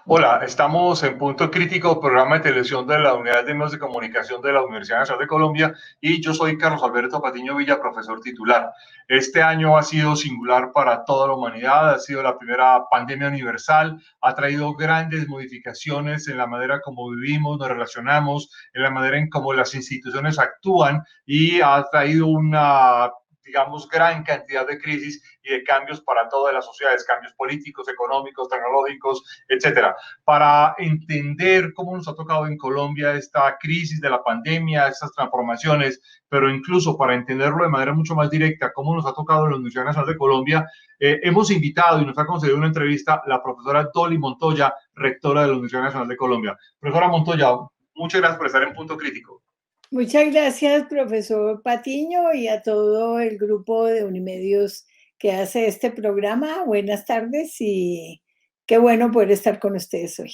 Hola, estamos en Punto Crítico, programa de televisión de la Unidad de Medios de Comunicación de la Universidad Nacional de Colombia, y yo soy Carlos Alberto Patiño Villa, profesor titular. Este año ha sido singular para toda la humanidad, ha sido la primera pandemia universal, ha traído grandes modificaciones en la manera como vivimos, nos relacionamos, en la manera en cómo las instituciones actúan, y ha traído una, digamos, gran cantidad de crisis y de cambios para todas las sociedades, cambios políticos, económicos, tecnológicos, etcétera. Para entender cómo nos ha tocado en Colombia esta crisis de la pandemia, estas transformaciones, pero incluso para entenderlo de manera mucho más directa, cómo nos ha tocado en la Universidad Nacional de Colombia, hemos invitado y nos ha concedido una entrevista la profesora Dolly Montoya, rectora de la Universidad Nacional de Colombia. Profesora Montoya, muchas gracias por estar en Punto Crítico. Muchas gracias, profesor Patiño, y a todo el grupo de Unimedios que hace este programa. Buenas tardes y qué bueno poder estar con ustedes hoy.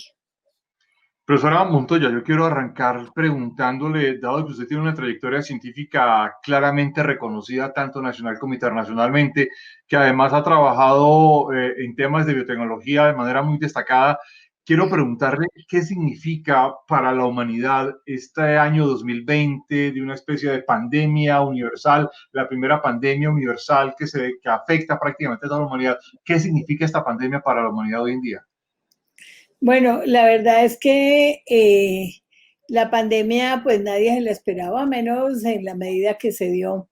Profesora Montoya, yo quiero arrancar preguntándole, dado que usted tiene una trayectoria científica claramente reconocida tanto nacional como internacionalmente, que además ha trabajado en temas de biotecnología de manera muy destacada, quiero preguntarle qué significa para la humanidad este año 2020 de una especie de pandemia universal, la primera pandemia universal que afecta prácticamente a toda la humanidad. ¿Qué significa esta pandemia para la humanidad hoy en día? Bueno, la verdad es que la pandemia, pues nadie se la esperaba, menos en la medida que se dio.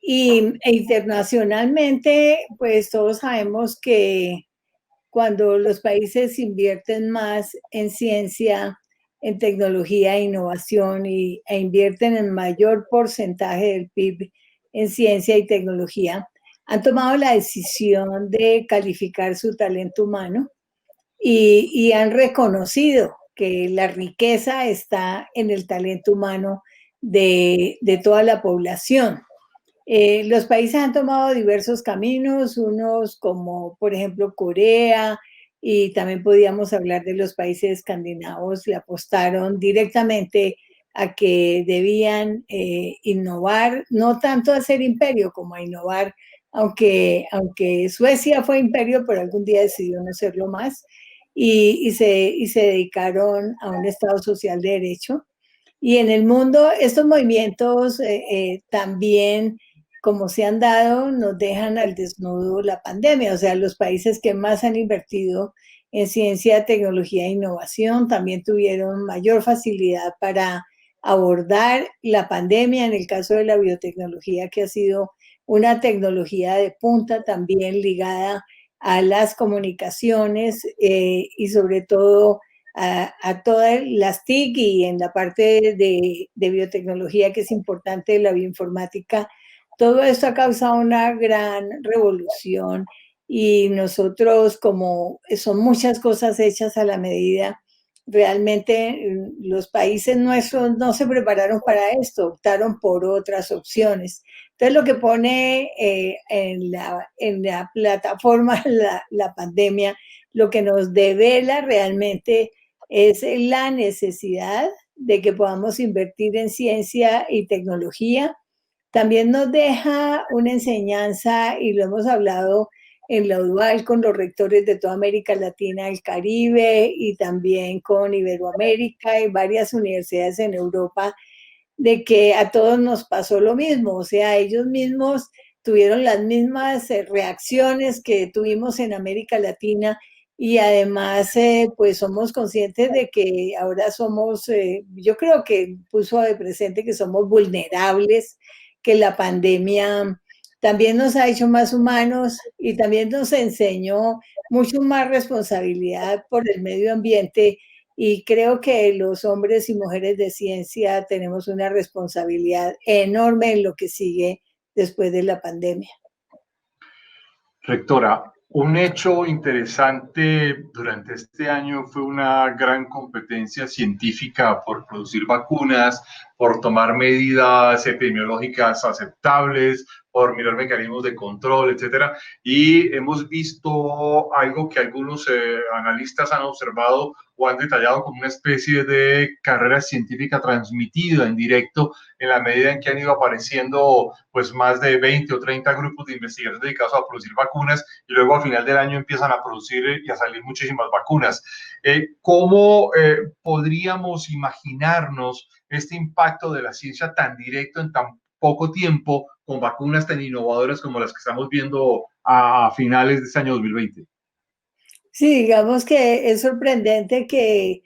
E internacionalmente, pues todos sabemos que cuando los países invierten más en ciencia, en tecnología e innovación e invierten en mayor porcentaje del PIB en ciencia y tecnología, han tomado la decisión de calificar su talento humano y han reconocido que la riqueza está en el talento humano de toda la población. Los países han tomado diversos caminos, unos como por ejemplo Corea, y también podíamos hablar de los países escandinavos, le apostaron directamente a que debían innovar, no tanto a ser imperio como a innovar, aunque Suecia fue imperio, pero algún día decidió no serlo más, y se dedicaron a un Estado social de derecho. Y en el mundo, estos movimientos también, como se han dado, nos dejan al desnudo la pandemia. O sea, los países que más han invertido en ciencia, tecnología e innovación también tuvieron mayor facilidad para abordar la pandemia. En el caso de la biotecnología, que ha sido una tecnología de punta también ligada a las comunicaciones y sobre todo a todas las TIC, y en la parte de biotecnología, que es importante, la bioinformática. Todo esto ha causado una gran revolución y nosotros, como son muchas cosas hechas a la medida, realmente los países nuestros no se prepararon para esto, optaron por otras opciones. Entonces, lo que pone en la plataforma la pandemia, lo que nos devela realmente es la necesidad de que podamos invertir en ciencia y tecnología. También nos deja una enseñanza, y lo hemos hablado en la UDUAL con los rectores de toda América Latina, el Caribe, y también con Iberoamérica y varias universidades en Europa, de que a todos nos pasó lo mismo. O sea, ellos mismos tuvieron las mismas reacciones que tuvimos en América Latina, y además pues somos conscientes de que ahora somos, yo creo que puso de presente que somos vulnerables, que la pandemia también nos ha hecho más humanos y también nos enseñó mucho más responsabilidad por el medio ambiente, y creo que los hombres y mujeres de ciencia tenemos una responsabilidad enorme en lo que sigue después de la pandemia. Rectora, un hecho interesante durante este año fue una gran competencia científica por producir vacunas, por tomar medidas epidemiológicas aceptables, por mirar mecanismos de control, etcétera. Y hemos visto algo que algunos analistas han observado o han detallado como una especie de carrera científica transmitida en directo en la medida en que han ido apareciendo pues más de 20 o 30 grupos de investigación dedicados a producir vacunas y luego al final del año empiezan a producir y a salir muchísimas vacunas. ¿Cómo podríamos imaginarnos este impacto de la ciencia tan directo en tan poco tiempo con vacunas tan innovadoras como las que estamos viendo a finales de este año 2020? Sí, digamos que es sorprendente que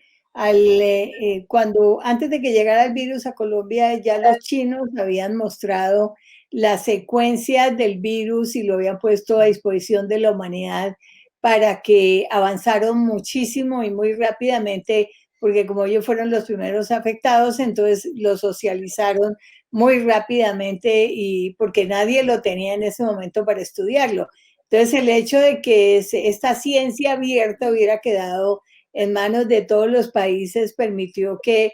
cuando antes de que llegara el virus a Colombia, ya los chinos habían mostrado las secuencias del virus y lo habían puesto a disposición de la humanidad para que avanzaron muchísimo y muy rápidamente, porque como ellos fueron los primeros afectados, entonces lo socializaron muy rápidamente y porque nadie lo tenía en ese momento para estudiarlo. Entonces, el hecho de que esta ciencia abierta hubiera quedado en manos de todos los países permitió que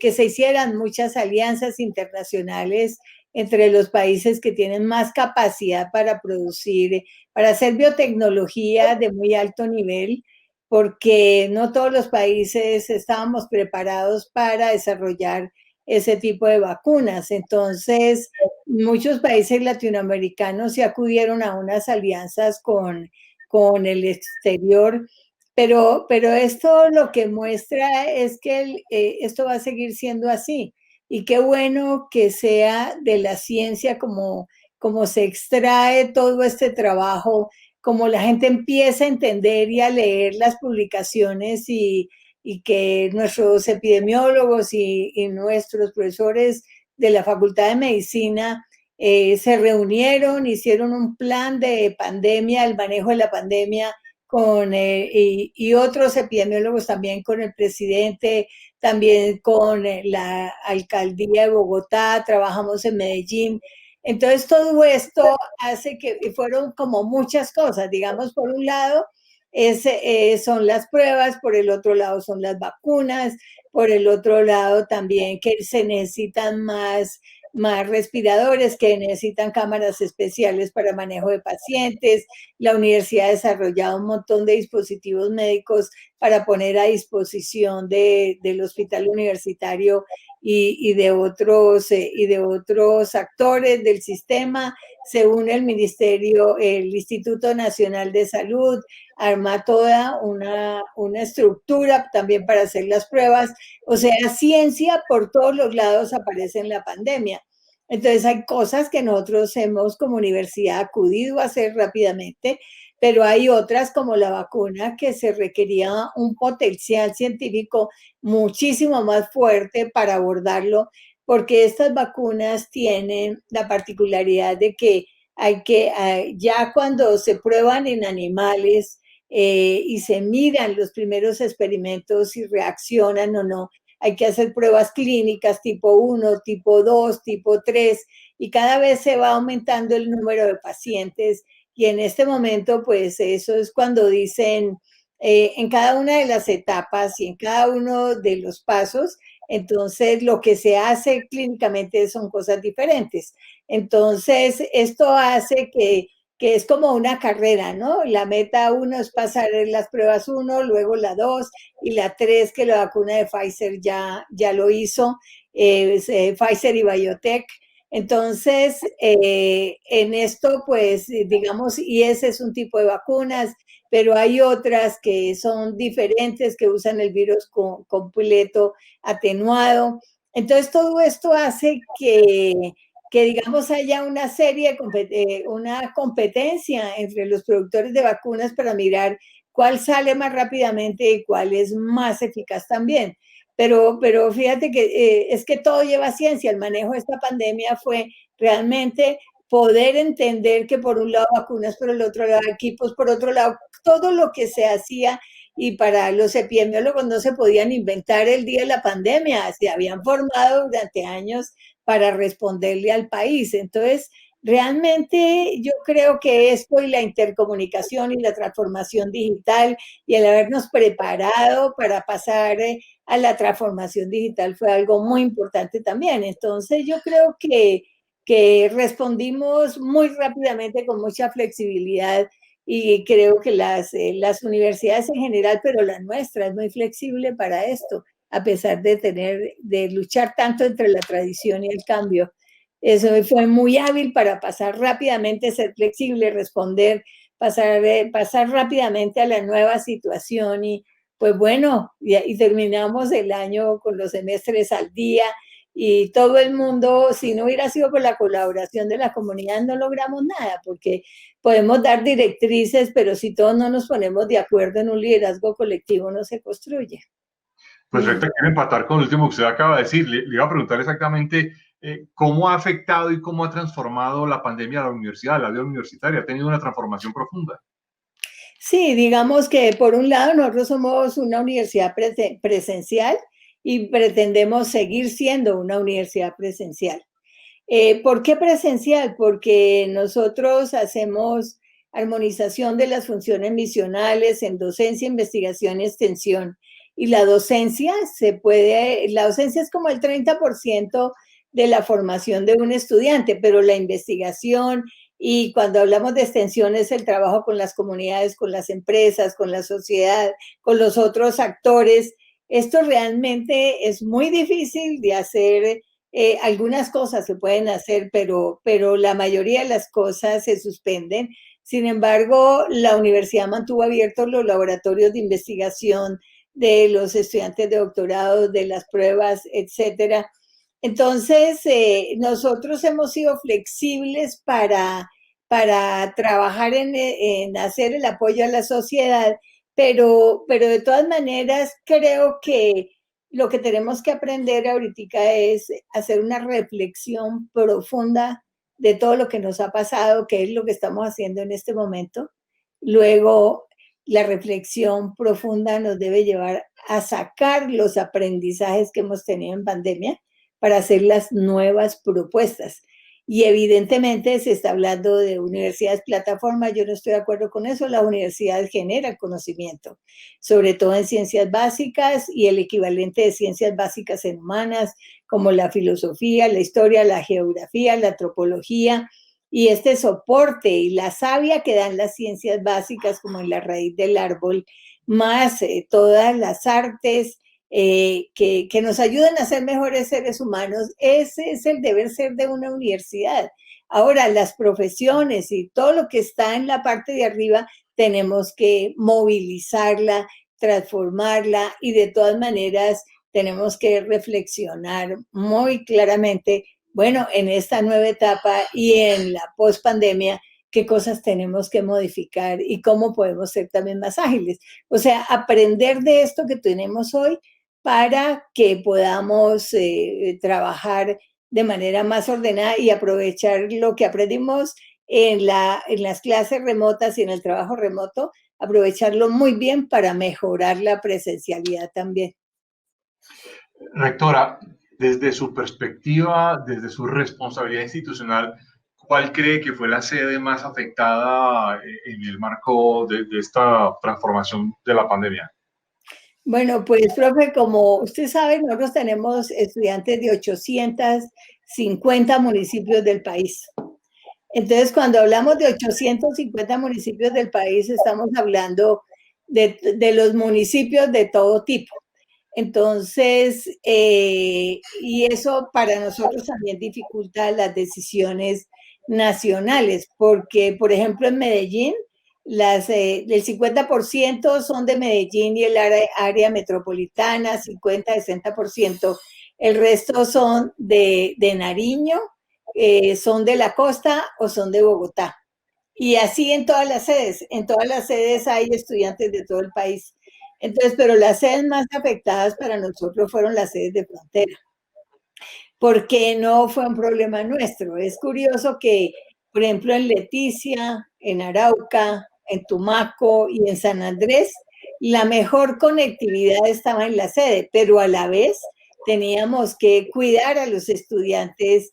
que se hicieran muchas alianzas internacionales entre los países que tienen más capacidad para producir, para hacer biotecnología de muy alto nivel, porque no todos los países estábamos preparados para desarrollar ese tipo de vacunas. Entonces, muchos países latinoamericanos se acudieron a unas alianzas con el exterior, pero esto lo que muestra es que esto va a seguir siendo así. Y qué bueno que sea de la ciencia como se extrae todo este trabajo, como la gente empieza a entender y a leer las publicaciones y que nuestros epidemiólogos y nuestros profesores de la Facultad de Medicina se reunieron, hicieron un plan de pandemia, el manejo de la pandemia y otros epidemiólogos también con el presidente, también con la alcaldía de Bogotá, trabajamos en Medellín. Entonces todo esto hace que fueron como muchas cosas, digamos, por un lado son las pruebas, por el otro lado son las vacunas, por el otro lado también que se necesitan más respiradores, que necesitan cámaras especiales para manejo de pacientes. La universidad ha desarrollado un montón de dispositivos médicos para poner a disposición del hospital universitario y de otros actores del sistema. Se une el Ministerio, el Instituto Nacional de Salud, arma toda una estructura también para hacer las pruebas. O sea, ciencia por todos los lados aparece en la pandemia. Entonces hay cosas que nosotros hemos como universidad acudido a hacer rápidamente, pero hay otras como la vacuna que se requería un potencial científico muchísimo más fuerte para abordarlo, porque estas vacunas tienen la particularidad de que ya cuando se prueban en animales y se miran los primeros experimentos si reaccionan o no, hay que hacer pruebas clínicas tipo 1, tipo 2, tipo 3, y cada vez se va aumentando el número de pacientes. Y en este momento, pues eso es cuando dicen en cada una de las etapas y en cada uno de los pasos, entonces lo que se hace clínicamente son cosas diferentes. Entonces, esto hace que es como una carrera, ¿no? La meta uno es pasar las pruebas 1, luego la 2 y la 3 que la vacuna de Pfizer ya lo hizo, Pfizer y Biotech. Entonces, en esto, pues, digamos, y ese es un tipo de vacunas, pero hay otras que son diferentes, que usan el virus completo, atenuado. Entonces, todo esto hace que digamos haya una serie, una competencia entre los productores de vacunas para mirar cuál sale más rápidamente y cuál es más eficaz también. Pero fíjate que es que todo lleva ciencia. El manejo de esta pandemia fue realmente poder entender que por un lado vacunas, por el otro lado equipos, por otro lado todo lo que se hacía y para los epidemiólogos no se podían inventar el día de la pandemia, se habían formado durante años para responderle al país. Entonces, Realmente yo creo que esto y la intercomunicación y la transformación digital y el habernos preparado para pasar a la transformación digital fue algo muy importante también. Entonces yo creo que respondimos muy rápidamente con mucha flexibilidad y creo que las universidades en general, pero la nuestra es muy flexible para esto, a pesar de luchar tanto entre la tradición y el cambio. Eso fue muy hábil para pasar rápidamente, ser flexible, responder, pasar rápidamente a la nueva situación y pues bueno, y terminamos el año con los semestres al día y todo el mundo, si no hubiera sido por la colaboración de la comunidad, no logramos nada, porque podemos dar directrices, pero si todos no nos ponemos de acuerdo en un liderazgo colectivo, no se construye. Pues recta, quiero empatar con lo último que usted acaba de decir. Le iba a preguntar exactamente cómo ha afectado y cómo ha transformado la pandemia a la universidad, a la vida universitaria. Ha tenido una transformación profunda. Sí, digamos que por un lado nosotros somos una universidad presencial y pretendemos seguir siendo una universidad presencial. ¿Por qué presencial? Porque nosotros hacemos armonización de las funciones misionales en docencia, investigación y extensión. Y la docencia la docencia es como el 30% de la formación de un estudiante, pero la investigación y cuando hablamos de extensión es el trabajo con las comunidades, con las empresas, con la sociedad, con los otros actores. Esto realmente es muy difícil de hacer. Algunas cosas se pueden hacer, pero la mayoría de las cosas se suspenden. Sin embargo, la universidad mantuvo abiertos los laboratorios de investigación de los estudiantes de doctorado, de las pruebas, etcétera. Entonces, nosotros hemos sido flexibles para trabajar en hacer el apoyo a la sociedad, pero de todas maneras creo que lo que tenemos que aprender ahorita es hacer una reflexión profunda de todo lo que nos ha pasado, que es lo que estamos haciendo en este momento. Luego, la reflexión profunda nos debe llevar a sacar los aprendizajes que hemos tenido en pandemia para hacer las nuevas propuestas. Y evidentemente se está hablando de universidades plataformas, yo no estoy de acuerdo con eso, la universidad genera el conocimiento, sobre todo en ciencias básicas y el equivalente de ciencias básicas en humanas, como la filosofía, la historia, la geografía, la antropología, y este soporte y la savia que dan las ciencias básicas, como en la raíz del árbol, más todas las artes, que nos ayuden a ser mejores seres humanos, ese es el deber ser de una universidad. Ahora, las profesiones y todo lo que está en la parte de arriba, tenemos que movilizarla, transformarla y de todas maneras tenemos que reflexionar muy claramente, bueno, en esta nueva etapa y en la post-pandemia, qué cosas tenemos que modificar y cómo podemos ser también más ágiles. O sea, aprender de esto que tenemos hoy para que podamos trabajar de manera más ordenada y aprovechar lo que aprendimos en las clases remotas y en el trabajo remoto, aprovecharlo muy bien para mejorar la presencialidad también. Rectora, desde su perspectiva, desde su responsabilidad institucional, ¿cuál cree que fue la sede más afectada en el marco de esta transformación de la pandemia? Bueno, pues, profe, como usted sabe, nosotros tenemos estudiantes de 850 municipios del país. Entonces, cuando hablamos de 850 municipios del país, estamos hablando de los municipios de todo tipo. Entonces, y eso para nosotros también dificulta las decisiones nacionales, porque, por ejemplo, en Medellín, el 50% son de Medellín y el área metropolitana, 50-60%. El resto son de Nariño, son de la costa o son de Bogotá. Y así en todas las sedes hay estudiantes de todo el país. Entonces, pero las sedes más afectadas para nosotros fueron las sedes de frontera, porque no fue un problema nuestro. Es curioso que, por ejemplo, en Leticia, en Arauca, en Tumaco y en San Andrés, la mejor conectividad estaba en la sede, pero a la vez teníamos que cuidar a los estudiantes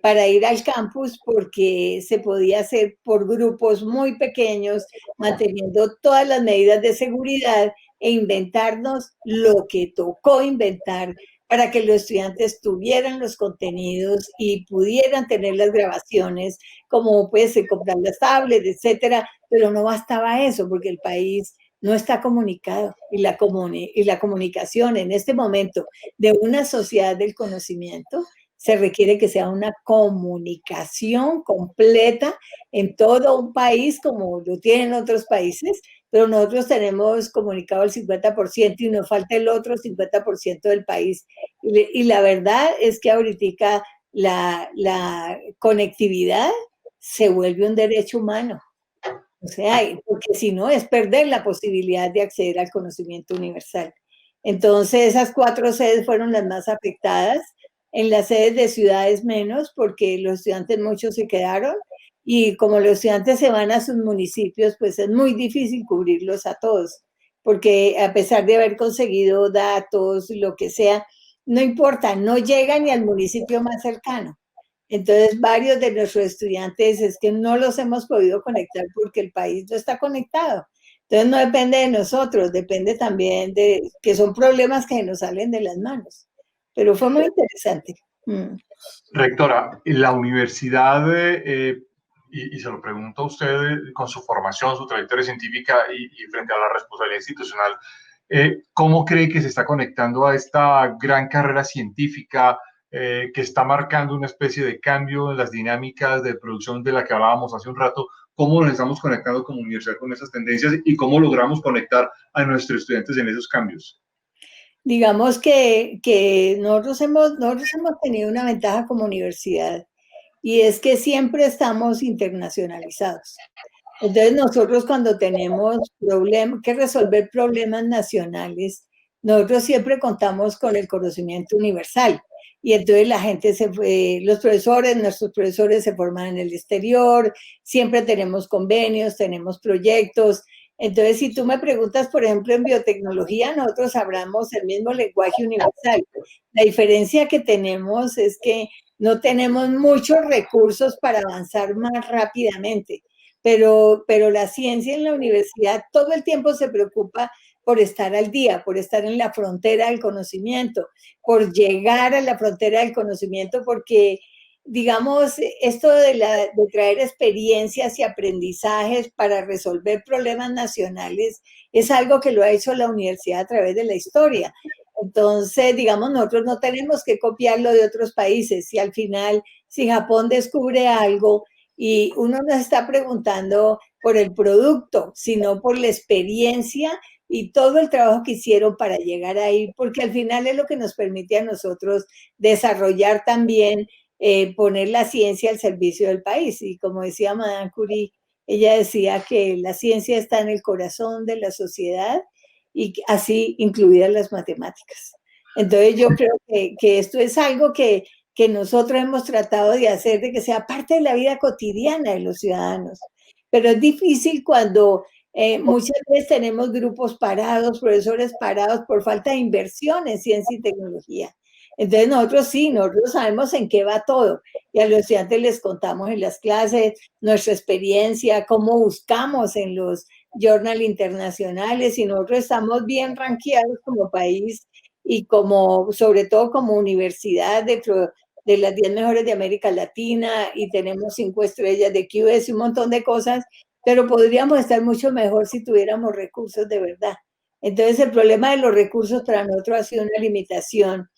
para ir al campus porque se podía hacer por grupos muy pequeños, manteniendo todas las medidas de seguridad e inventarnos lo que tocó inventar para que los estudiantes tuvieran los contenidos y pudieran tener las grabaciones, como pues comprar las tablets, etcétera, pero no bastaba eso porque el país no está comunicado y la comunicación en este momento de una sociedad del conocimiento se requiere que sea una comunicación completa en todo un país como lo tienen otros países, pero nosotros tenemos comunicado el 50% y nos falta el otro 50% del país. Y la verdad es que ahorita la conectividad se vuelve un derecho humano. O sea, porque si no es perder la posibilidad de acceder al conocimiento universal. Entonces, esas 4 sedes fueron las más afectadas. En las sedes de ciudades menos, porque los estudiantes muchos se quedaron y como los estudiantes se van a sus municipios, pues es muy difícil cubrirlos a todos, porque a pesar de haber conseguido datos, lo que sea, no importa, no llegan ni al municipio más cercano. Entonces, varios de nuestros estudiantes es que no los hemos podido conectar porque el país no está conectado. Entonces, no depende de nosotros, depende también de que son problemas que nos salen de las manos. Pero fue muy interesante. Rectora, la universidad, y se lo pregunto a usted con su formación, su trayectoria científica y frente a la responsabilidad institucional, ¿cómo cree que se está conectando a esta gran carrera científica que está marcando una especie de cambio en las dinámicas de producción de la que hablábamos hace un rato? ¿Cómo nos estamos conectando como universidad con esas tendencias y cómo logramos conectar a nuestros estudiantes en esos cambios? Digamos que nosotros hemos tenido una ventaja como universidad y es que siempre estamos internacionalizados. Entonces nosotros cuando tenemos que resolver problemas nacionales, nosotros siempre contamos con el conocimiento universal. Y entonces la gente nuestros profesores se forman en el exterior, siempre tenemos convenios, tenemos proyectos. Entonces, si tú me preguntas, por ejemplo, en biotecnología, nosotros hablamos el mismo lenguaje universal. La diferencia que tenemos es que no tenemos muchos recursos para avanzar más rápidamente, pero la ciencia en la universidad todo el tiempo se preocupa por estar al día, por estar en la frontera del conocimiento, por llegar a la frontera del conocimiento, porque digamos, esto de traer experiencias y aprendizajes para resolver problemas nacionales es algo que lo ha hecho la universidad a través de la historia. Entonces, digamos, nosotros no tenemos que copiarlo de otros países. Y al final, si Japón descubre algo y uno no está preguntando por el producto, sino por la experiencia y todo el trabajo que hicieron para llegar ahí, porque al final es lo que nos permite a nosotros desarrollar también poner la ciencia al servicio del país. Y como decía Madame Curie, ella decía que la ciencia está en el corazón de la sociedad y así incluidas las matemáticas. Entonces yo creo que esto es algo que nosotros hemos tratado de hacer, de que sea parte de la vida cotidiana de los ciudadanos. Pero es difícil cuando muchas veces tenemos grupos parados, profesores parados por falta de inversión en ciencia y tecnología. Entonces nosotros sabemos en qué va todo y a los estudiantes les contamos en las clases nuestra experiencia, cómo buscamos en los journal internacionales y nosotros estamos bien rankeados como país y sobre todo como universidad dentro de las 10 mejores de América Latina y tenemos 5 estrellas de QS y un montón de cosas, pero podríamos estar mucho mejor si tuviéramos recursos de verdad. Entonces el problema de los recursos para nosotros ha sido una limitación,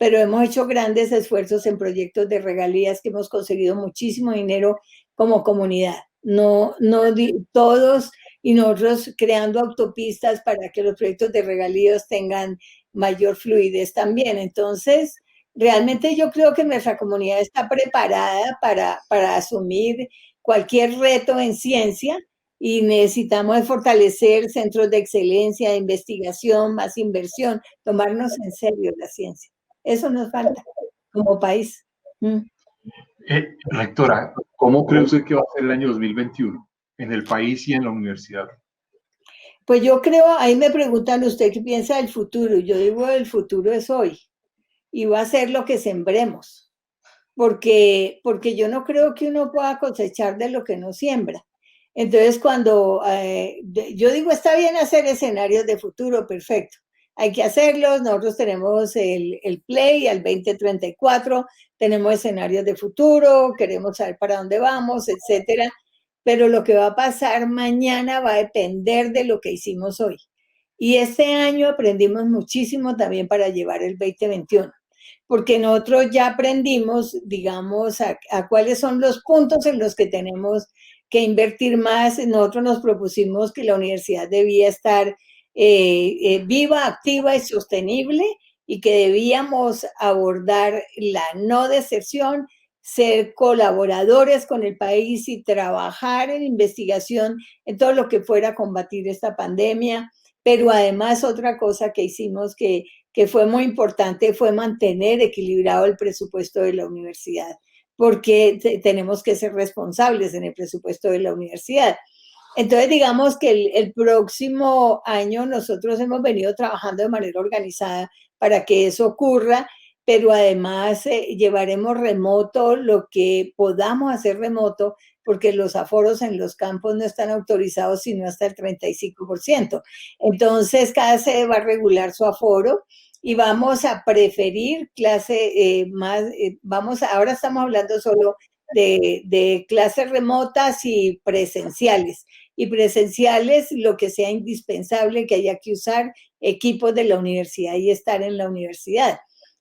pero hemos hecho grandes esfuerzos en proyectos de regalías que hemos conseguido muchísimo dinero como comunidad. No todos y nosotros creando autopistas para que los proyectos de regalías tengan mayor fluidez también. Entonces, realmente yo creo que nuestra comunidad está preparada para asumir cualquier reto en ciencia y necesitamos fortalecer centros de excelencia, de investigación, más inversión, tomarnos en serio la ciencia. Eso nos falta como país. Rectora, ¿cómo cree usted que va a ser el año 2021 en el país y en la universidad? Pues yo creo, ahí me preguntan usted qué piensa del futuro. Yo digo, el futuro es hoy y va a ser lo que sembremos. porque yo no creo que uno pueda cosechar de lo que no siembra. Entonces, cuando yo digo, está bien hacer escenarios de futuro, perfecto. Hay que hacerlos. Nosotros tenemos el Play al 2034, tenemos escenarios de futuro, queremos saber para dónde vamos, etcétera. Pero lo que va a pasar mañana va a depender de lo que hicimos hoy. Y este año aprendimos muchísimo también para llevar el 2021, porque nosotros ya aprendimos, digamos, a cuáles son los puntos en los que tenemos que invertir más. Nosotros nos propusimos que la universidad debía estar viva, activa y sostenible, y que debíamos abordar la no deserción, ser colaboradores con el país y trabajar en investigación en todo lo que fuera a combatir esta pandemia. Pero además otra cosa que hicimos que fue muy importante fue mantener equilibrado el presupuesto de la universidad, porque tenemos que ser responsables en el presupuesto de la universidad. Entonces, digamos que el próximo año nosotros hemos venido trabajando de manera organizada para que eso ocurra, pero además llevaremos remoto lo que podamos hacer remoto, porque los aforos en los campos no están autorizados sino hasta el 35%. Entonces, cada sede va a regular su aforo y vamos a preferir ahora estamos hablando solo de clases remotas y presenciales. Y presenciales, lo que sea indispensable, que haya que usar equipos de la universidad y estar en la universidad.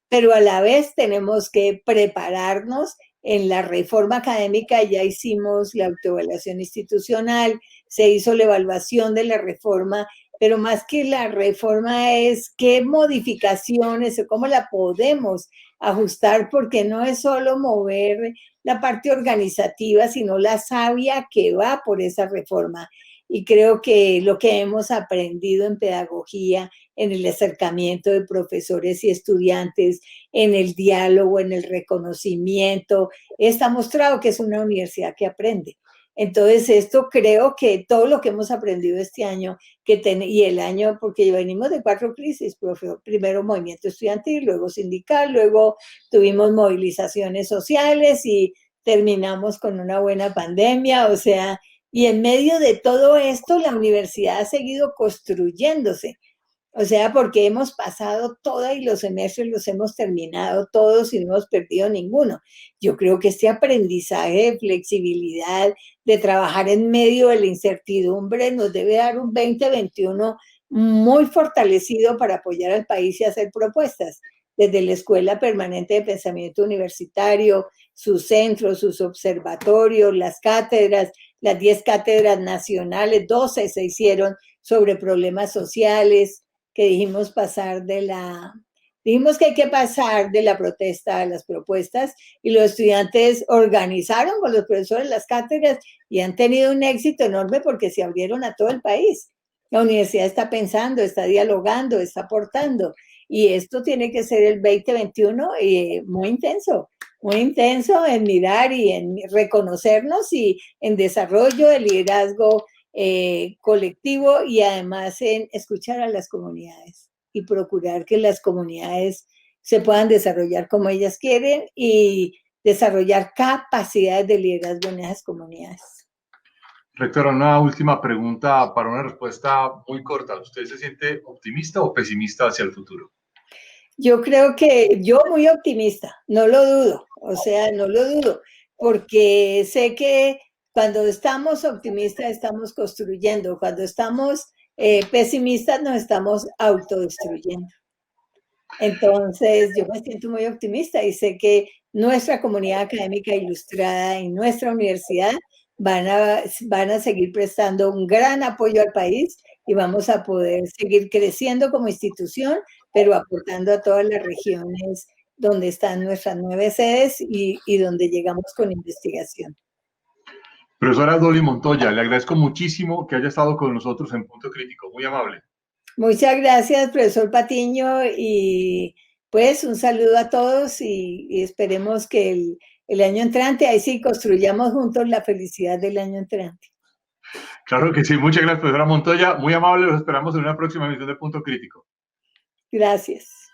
Pero a la vez tenemos que prepararnos. En la reforma académica ya hicimos la autoevaluación institucional, se hizo la evaluación de la reforma, pero más que la reforma es qué modificaciones o cómo la podemos ajustar, porque no es solo mover la parte organizativa, sino la savia que va por esa reforma. Y creo que lo que hemos aprendido en pedagogía, en el acercamiento de profesores y estudiantes, en el diálogo, en el reconocimiento, está mostrado que es una universidad que aprende. Entonces, esto creo que todo lo que hemos aprendido este año y el año, porque venimos de 4 crisis, profe, primero movimiento estudiantil, luego sindical, luego tuvimos movilizaciones sociales y terminamos con una buena pandemia, o sea, y en medio de todo esto la universidad ha seguido construyéndose. O sea, porque hemos pasado toda y los semestres los hemos terminado todos y no hemos perdido ninguno. Yo creo que este aprendizaje de flexibilidad, de trabajar en medio de la incertidumbre, nos debe dar un 2021 muy fortalecido para apoyar al país y hacer propuestas. Desde la Escuela Permanente de Pensamiento Universitario, sus centros, sus observatorios, las cátedras, las 10 cátedras nacionales, 12 se hicieron sobre problemas sociales, que dijimos dijimos que hay que pasar de la protesta a las propuestas, y los estudiantes organizaron con los profesores las cátedras y han tenido un éxito enorme porque se abrieron a todo el país. La universidad está pensando, está dialogando, está aportando, y esto tiene que ser el 2021 muy intenso en mirar y en reconocernos y en desarrollo de liderazgo colectivo, y además en escuchar a las comunidades y procurar que las comunidades se puedan desarrollar como ellas quieren y desarrollar capacidades de liderazgo en esas comunidades. Rectora, una última pregunta para una respuesta muy corta. ¿Usted se siente optimista o pesimista hacia el futuro? Yo creo que yo muy optimista, no lo dudo, o sea, no lo dudo, porque sé que cuando estamos optimistas estamos construyendo, cuando estamos pesimistas nos estamos autodestruyendo. Entonces, yo me siento muy optimista y sé que nuestra comunidad académica ilustrada y nuestra universidad van a seguir prestando un gran apoyo al país, y vamos a poder seguir creciendo como institución, pero aportando a todas las regiones donde están nuestras 9 sedes y donde llegamos con investigación. Profesora Dolly Montoya, le agradezco muchísimo que haya estado con nosotros en Punto Crítico. Muy amable. Muchas gracias, profesor Patiño, y pues un saludo a todos y esperemos que el año entrante, ahí sí, construyamos juntos la felicidad del año entrante. Claro que sí. Muchas gracias, profesora Montoya. Muy amable. Los esperamos en una próxima emisión de Punto Crítico. Gracias.